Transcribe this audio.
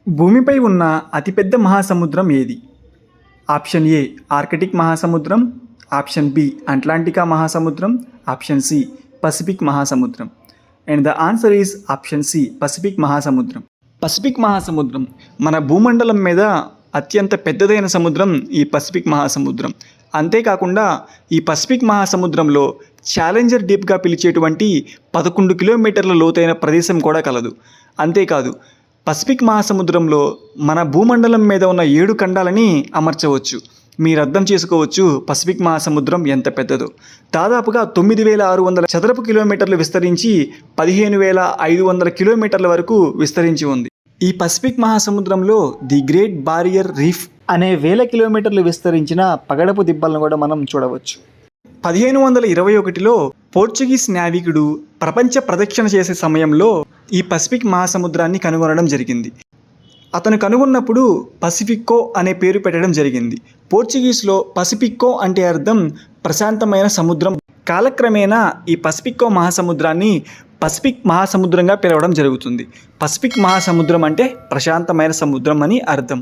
భూమిపై ఉన్న అతిపెద్ద మహాసముద్రం ఏది? ఆప్షన్ ఏ ఆర్కిటిక్ మహాసముద్రం, ఆప్షన్ బి అట్లాంటికా మహాసముద్రం, ఆప్షన్ సి పసిఫిక్ మహాసముద్రం. And the answer is option C Pacific మహాసముద్రం. పసిఫిక్ మహాసముద్రం మన భూమండలం మీద అత్యంత పెద్దదైన సముద్రం ఈ పసిఫిక్ మహాసముద్రం. అంతేకాకుండా ఈ పసిఫిక్ మహాసముద్రంలో ఛాలెంజర్ డీప్గా పిలిచేటువంటి 11 కిలోమీటర్ల లోతైన ప్రదేశం కూడా కలదు. అంతేకాదు పసిఫిక్ మహాసముద్రంలో మన భూమండలం మీద ఉన్న 7 ఖండాలని అమర్చవచ్చు. మీరు అర్థం చేసుకోవచ్చు పసిఫిక్ మహాసముద్రం ఎంత పెద్దదో. దాదాపుగా 9,600 చదరపు కిలోమీటర్లు విస్తరించి 15,500 కిలోమీటర్ల వరకు విస్తరించి ఉంది. ఈ పసిఫిక్ మహాసముద్రంలో ది గ్రేట్ బారియర్ రీఫ్ అనే 1000 కిలోమీటర్లు విస్తరించిన పగడపు దిబ్బలను కూడా మనం చూడవచ్చు. 1521లో పోర్చుగీస్ నావికుడు ప్రపంచ ప్రదక్షిణ చేసే సమయంలో ఈ పసిఫిక్ మహాసముద్రాన్ని కనుగొనడం జరిగింది. అతను కనుగొన్నప్పుడు పసిఫిక్కో అనే పేరు పెట్టడం జరిగింది. పోర్చుగీస్లో పసిఫిక్కో అంటే అర్థం ప్రశాంతమైన సముద్రం. కాలక్రమేణా ఈ పసిఫిక్కో మహాసముద్రాన్ని పసిఫిక్ మహాసముద్రంగా పిలవడం జరుగుతుంది. పసిఫిక్ మహాసముద్రం అంటే ప్రశాంతమైన సముద్రం అని అర్థం.